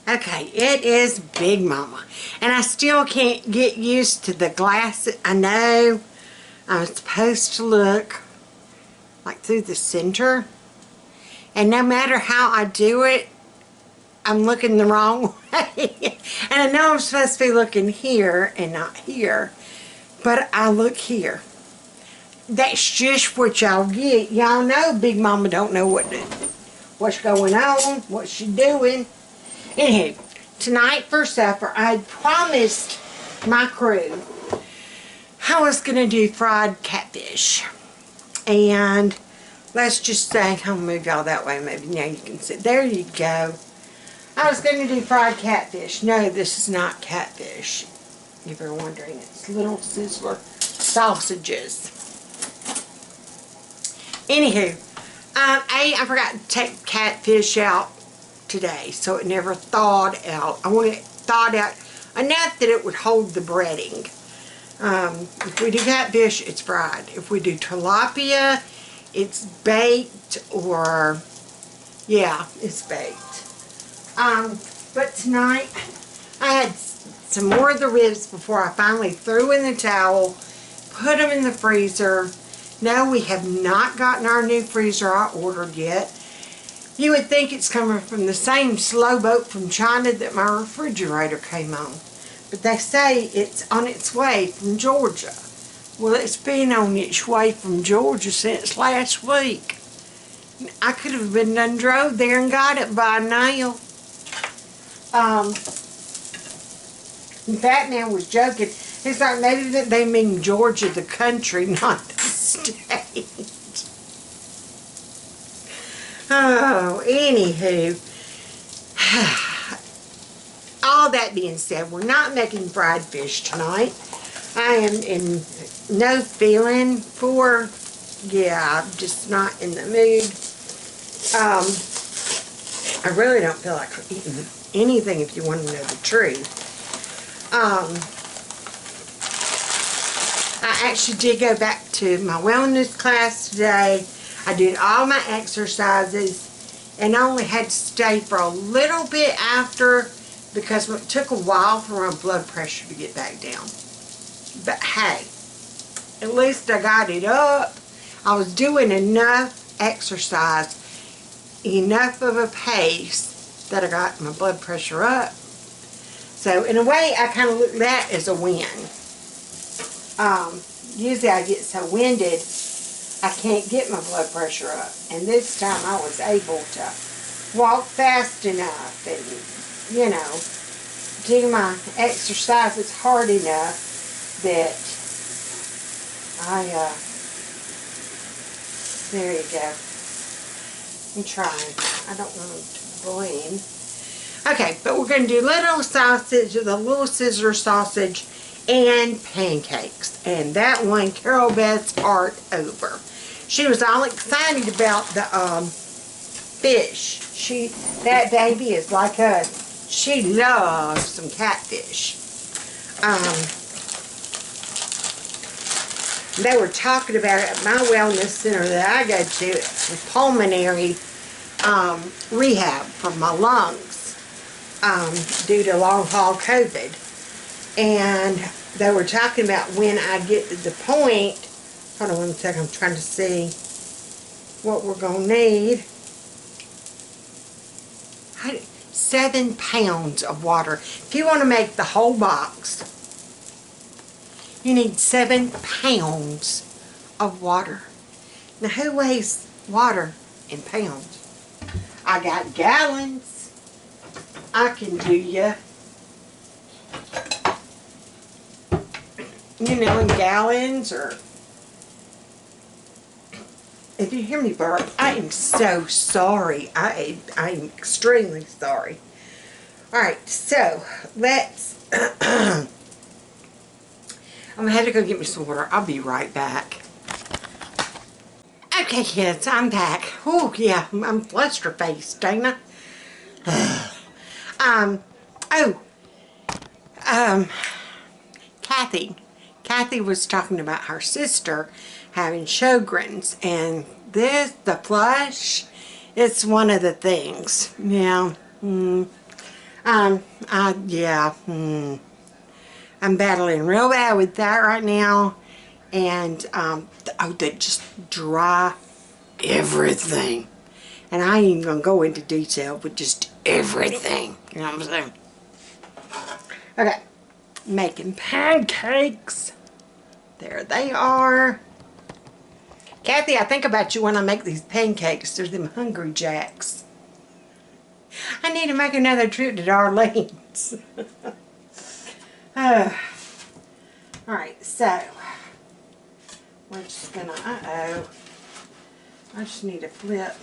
Okay, it is Big Mama. And I still can't get used to the glasses. I know I'm supposed to look like through the center. And no matter how I do it, I'm looking the wrong way. And I know I'm supposed to be looking here and not here. But I look here. That's just what y'all get. Y'all know Big Mama don't know what's going on, what she's doing. Anywho, tonight for supper, I had promised my crew I was going to do fried catfish. And let's just say, I'll move y'all that way, maybe now you can see. There you go. I was going to do fried catfish. No, this is not catfish. If you're wondering, it's little sizzler sausages. Anywho, I forgot to take catfish out today, so it never thawed out. I want it thawed out enough that it would hold the breading. If we do catfish, it's fried. If we do tilapia, it's baked, or yeah, it's baked. But tonight I had some more of the ribs before I finally threw in the towel, put them in the freezer. No, we have not gotten our new freezer I ordered yet. You would think it's coming from the same slow boat from China that my refrigerator came on. But they say it's on its way from Georgia. Well, it's been on its way from Georgia since last week. I could have been done drove there and got it by now. FATMAN was joking. It's like maybe that they mean Georgia the country, not the state. Oh, anywho, all that being said, we're not making fried fish tonight. I am in no feeling for, yeah, I'm just not in the mood. I really don't feel like eating anything, if you want to know the truth. I actually did go back to my wellness class today. I did all my exercises and I only had to stay for a little bit after because it took a while for my blood pressure to get back down. But hey, at least I got it up. I was doing enough exercise, enough of a pace that I got my blood pressure up. So in a way, I kind of look at that as a win. Usually I get so winded, I can't get my blood pressure up. And this time I was able to walk fast enough and, you know, do my exercises hard enough that there you go. I'm trying. I don't want to blame. Okay, but we're going to do little sausage, the little Sizzler sausage, and pancakes. And that won Carol Beth's heart over. She was all excited about the fish. That baby is like us. She loves some catfish. They were talking about it at my wellness center that I go to, the pulmonary rehab for my lungs due to long haul COVID. And they were talking about when I get to the point, hold on one second, I'm trying to see what we're going to need. 7 pounds of water. If you want to make the whole box, you need 7 pounds of water. Now who weighs water in pounds? I got gallons. I can do you know, in gallons, or if you hear me burp, I am so sorry. I'm extremely sorry. Alright, so let's I'm gonna have to go get me some water. I'll be right back. Okay kids, I'm back. Oh yeah, I'm fluster-faced, ain't I? Kathy was talking about her sister having Sjogren's, and the flush, it's one of the things. Yeah. Yeah, I'm battling real bad with that right now. And, oh, they just dry everything. And I ain't even gonna go into detail with just everything. You know what I'm saying? Okay, making pancakes. There they are. Kathy, I think about you when I make these pancakes. They're them Hungry Jacks. I need to make another trip to Darlene's. Alright, so we're just gonna, I just need to flip.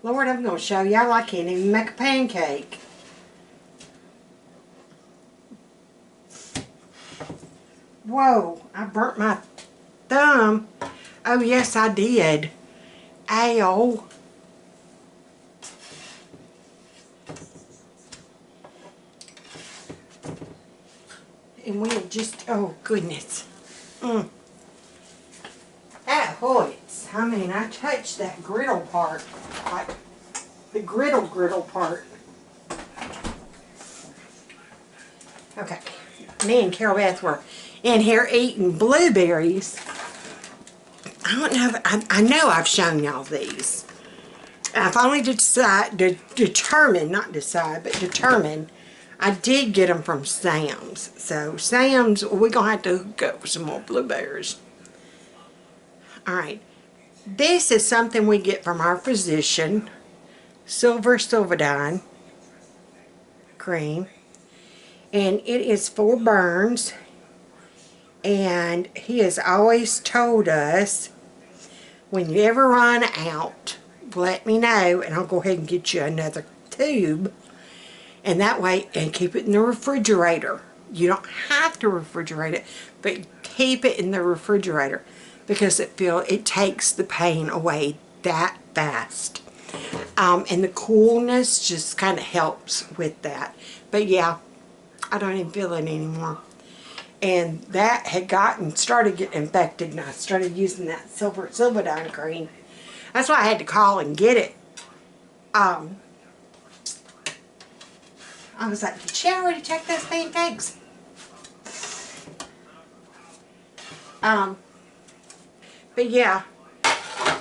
Lord, I'm gonna show y'all I can't even make a pancake. Whoa, I burnt my thumb. Oh yes, I did. Ow. And we had just, oh goodness. That hurts. I mean, I touched that griddle part, like the griddle part. Okay, me and Carol Beth were in here eating blueberries. I don't know, I know I've shown y'all these. I finally determined, I did get them from Sam's. So Sam's, we're going to have to hook up with some more blueberries. Alright, this is something we get from our physician, Silverdine cream. And it is for burns. And he has always told us, when you ever run out, let me know and I'll go ahead and get you another tube. And that way, and keep it in the refrigerator. You don't have to refrigerate it, but keep it in the refrigerator because it takes the pain away that fast. And the coolness just kind of helps with that. But yeah, I don't even feel it anymore. And that had started getting infected, and I started using that Silverdine cream. That's why I had to call and get it. I was like, did she already check those pancakes? But yeah,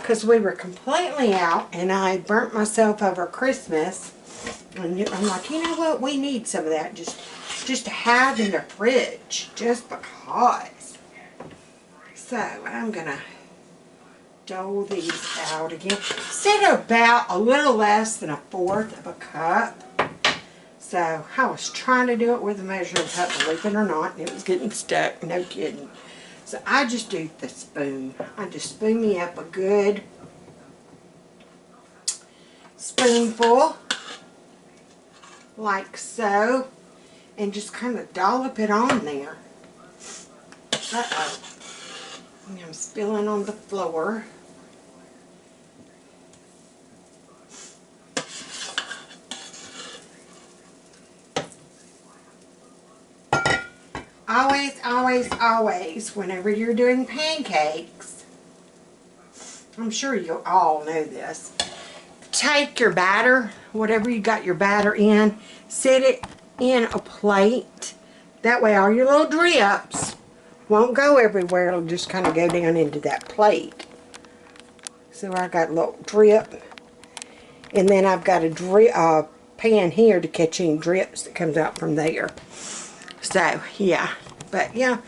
because we were completely out, and I burnt myself over Christmas. And I'm like, you know what? We need some of that just to have in the fridge, just because. So I'm gonna dole these out again. Set about a little less than 1/4 of a cup. So I was trying to do it with a measuring cup, believe it or not, and it was getting stuck. No kidding. So I just do the spoon. I just spoon me up a good spoonful, like so, and just kind of dollop it on there. Uh-oh. I'm spilling on the floor. Always, always, always, whenever you're doing pancakes, I'm sure you all know this, take your batter, whatever you got your batter in, set it in a plate. That way all your little drips won't go everywhere. It'll just kind of go down into that plate. So I got a little drip. And then I've got a pan here to catch any drips that comes out from there. So, yeah. But, yeah,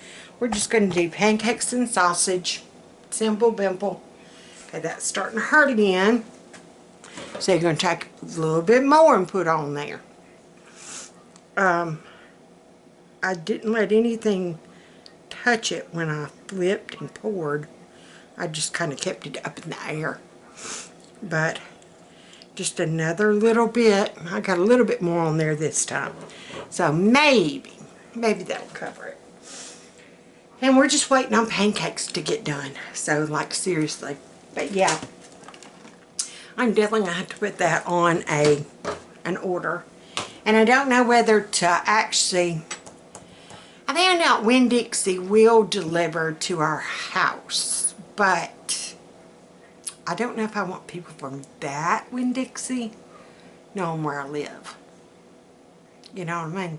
we're just going to do pancakes and sausage. Simple, bimple. Okay, that's starting to hurt again. So you're going to take a little bit more and put on there. I didn't let anything touch it when I flipped and poured. I just kind of kept it up in the air. But just another little bit. I got a little bit more on there this time. So maybe that'll cover it. And we're just waiting on pancakes to get done. So, like, seriously. But yeah, I'm definitely going to have to put that on an order. And I don't know whether to actually, I found out Winn-Dixie will deliver to our house. But I don't know if I want people from that Winn-Dixie knowing where I live. You know what I mean?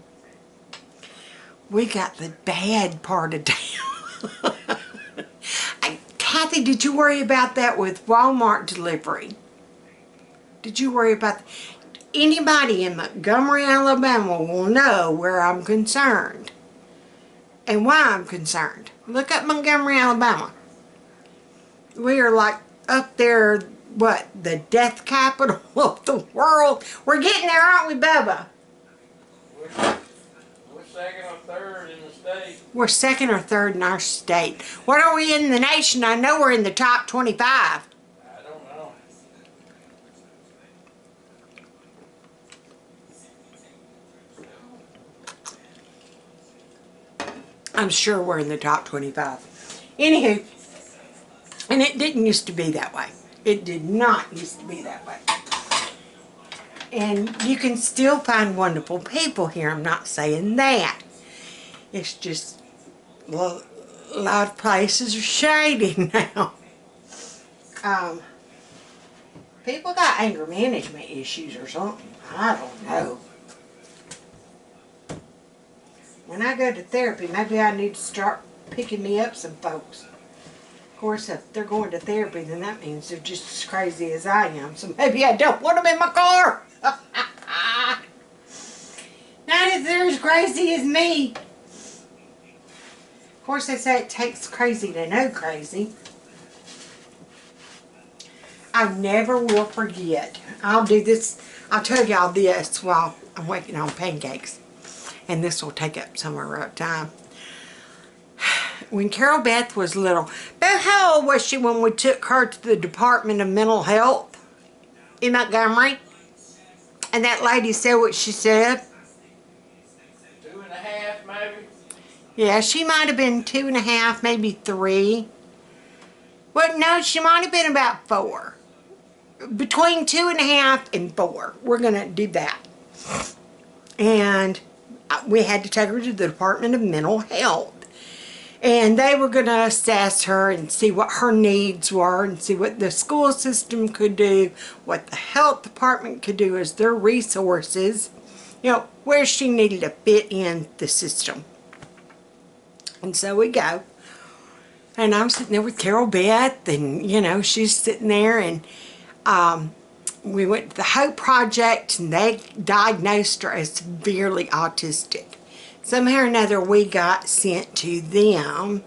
We got the bad part of town. Kathy, did you worry about that with Walmart delivery? Did you worry about that? Anybody in Montgomery, Alabama will know where I'm concerned and why I'm concerned. Look up Montgomery, Alabama. We are like up there, what, the death capital of the world. We're getting there, aren't we, Bubba? We're second or third in the state. We're second or third in our state. What are we in the nation? I know we're in the top 25. I don't know. I'm sure we're in the top 25. Anywho, and it didn't used to be that way. It did not used to be that way. And you can still find wonderful people here. I'm not saying that. It's just a lot of places are shady now. People got anger management issues or something. I don't know. When I go to therapy, maybe I need to start picking me up some folks. Of course, if they're going to therapy, then that means they're just as crazy as I am. So maybe I don't want them in my car. Not if they're as crazy as me. Of course, they say it takes crazy to know crazy. I never will forget. I'll do this. I'll tell y'all this while I'm waiting on pancakes. And this will take up some of our time. When Carol Beth was little, Beth, how old was she when we took her to the Department of Mental Health in Montgomery? And that lady said what she said? 2.5 maybe. Yeah, she might have been 2.5, maybe 3. Well, no, she might have been about 4. Between 2.5 and 4. We're going to do that. And we had to take her to the Department of Mental Health. And they were going to assess her and see what her needs were and see what the school system could do, what the health department could do as their resources, you know, where she needed to fit in the system. And so we go. And I'm sitting there with Carol Beth, and, you know, she's sitting there, and we went to the Hope Project, and they diagnosed her as severely autistic. Somehow or another, we got sent to them.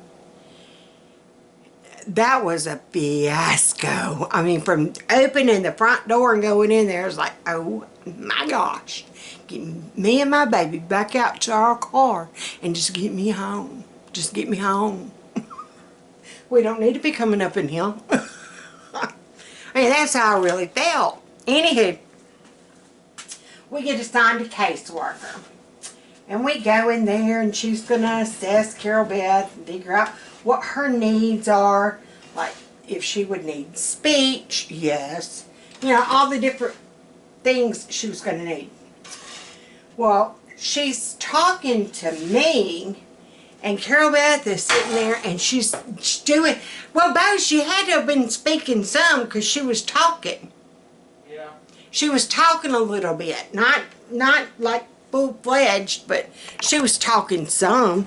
That was a fiasco. I mean, from opening the front door and going in there, it was like, oh my gosh. Get me and my baby back out to our car and just get me home. Just get me home. We don't need to be coming up in here. I mean, that's how I really felt. Anywho, we get assigned a caseworker. And we go in there, and she's going to assess Carol Beth and figure out what her needs are. Like, if she would need speech, yes. You know, all the different things she was going to need. Well, she's talking to me, and Carol Beth is sitting there, and she's doing, well, Bo, she had to have been speaking some because she was talking. Yeah. She was talking a little bit, not like full-fledged, but she was talking some,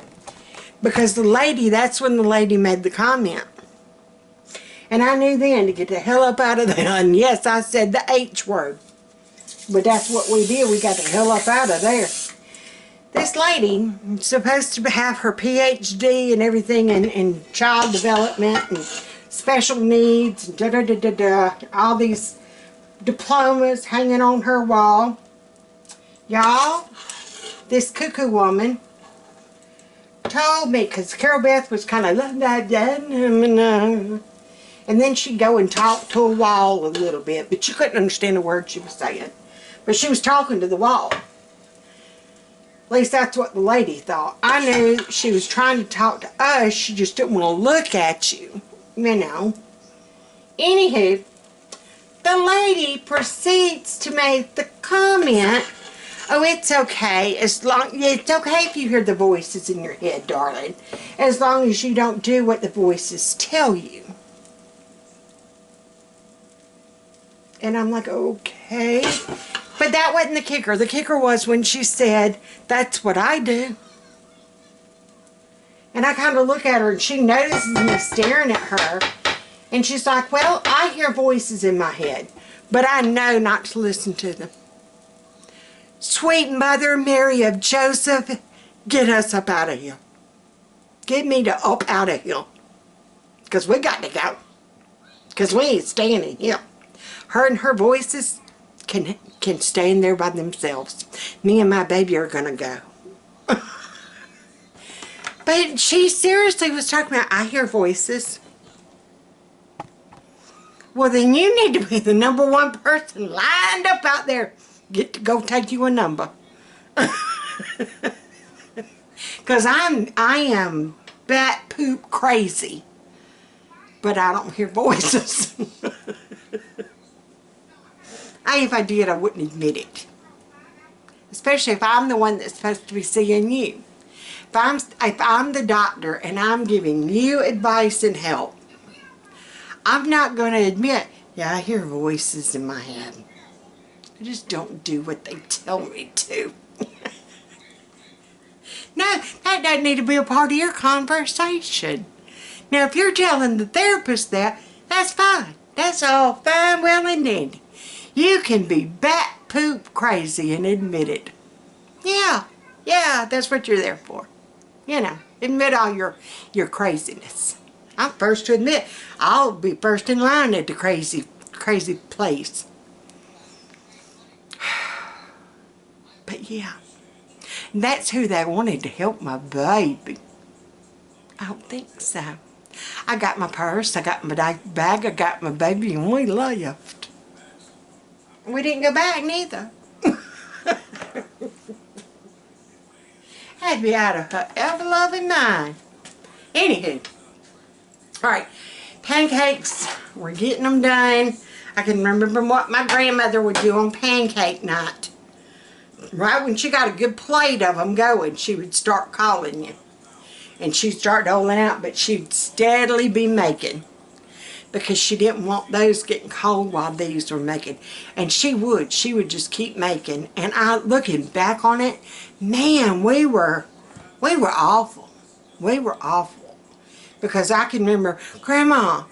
because the lady, that's when the lady made the comment. And I knew then to get the hell up out of there, and yes, I said the H word, but that's what we did. We got the hell up out of there. This lady is supposed to have her PhD and everything in child development and special needs, all these diplomas hanging on her wall. Y'all, this cuckoo woman told me, because Carol Beth was kind of and then she'd go and talk to a wall a little bit, but you couldn't understand a word she was saying. But she was talking to the wall. At least that's what the lady thought. I knew she was trying to talk to us, she just didn't want to look at you, you know. Anywho, the lady proceeds to make the comment, oh, it's okay. It's okay if you hear the voices in your head, darling. As long as you don't do what the voices tell you. And I'm like, okay. But that wasn't the kicker. The kicker was when she said, "That's what I do." And I kind of look at her and she notices me staring at her. And she's like, "Well, I hear voices in my head, but I know not to listen to them." Sweet Mother Mary of Joseph, get us up out of here. Get me to up out of here. Because we got to go. Because we ain't staying in here. Her and her voices can stay in there by themselves. Me and my baby are going to go. But she seriously was talking about, I hear voices. Well, then you need to be the #1 person lined up out there. Get to go take you a number. Because I am bat poop crazy. But I don't hear voices. If I did, I wouldn't admit it. Especially if I'm the one that's supposed to be seeing you. If I'm the doctor and I'm giving you advice and help, I'm not going to admit, yeah, I hear voices in my head. I just don't do what they tell me to. No, that doesn't need to be a part of your conversation. Now, if you're telling the therapist that, that's fine. That's all fine, well, and dandy. You can be bat poop crazy and admit it. Yeah, that's what you're there for. You know, admit all your craziness. I'm first to admit, I'll be first in line at the crazy place. But yeah, that's who they wanted to help my baby. I don't think so. I got my purse, I got my bag, I got my baby, and we left. We didn't go back neither. I'd be out of her ever-loving mind. Anywho, alright, pancakes, we're getting them done. I can remember what my grandmother would do on pancake night. Right when she got a good plate of them going, she would start calling you. And she'd start doling out, but she'd steadily be making. Because she didn't want those getting cold while these were making. And she would just keep making. And looking back on it, man, we were awful. We were awful. Because I can remember, Grandma,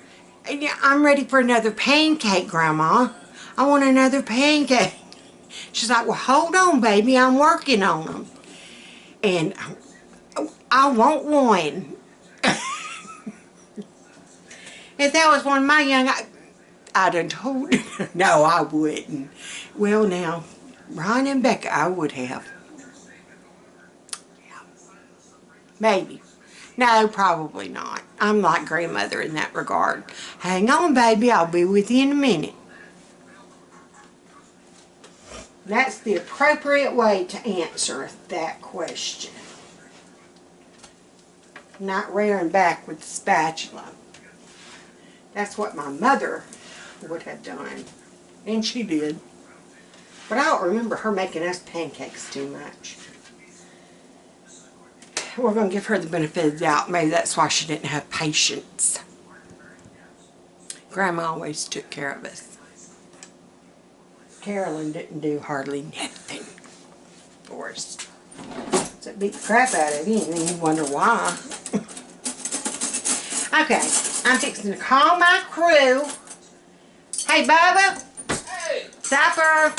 I'm ready for another pancake, Grandma. I want another pancake. She's like, well, hold on, baby, I'm working on them. And I want one. If that was one of my young, I'd have told you. No, I wouldn't. Well, now, Ron and Becca, I would have. Yeah. Maybe. No, probably not. I'm like grandmother in that regard. Hang on, baby, I'll be with you in a minute. That's the appropriate way to answer that question. Not rearing back with the spatula. That's what my mother would have done. And she did. But I don't remember her making us pancakes too much. We're going to give her the benefit of the doubt. Maybe that's why she didn't have patience. Grandma always took care of us. Carolyn didn't do hardly nothing for us. So it beat the crap out of you, and then you wonder why. Okay, I'm fixing to call my crew. Hey, Bubba. Hey. Supper.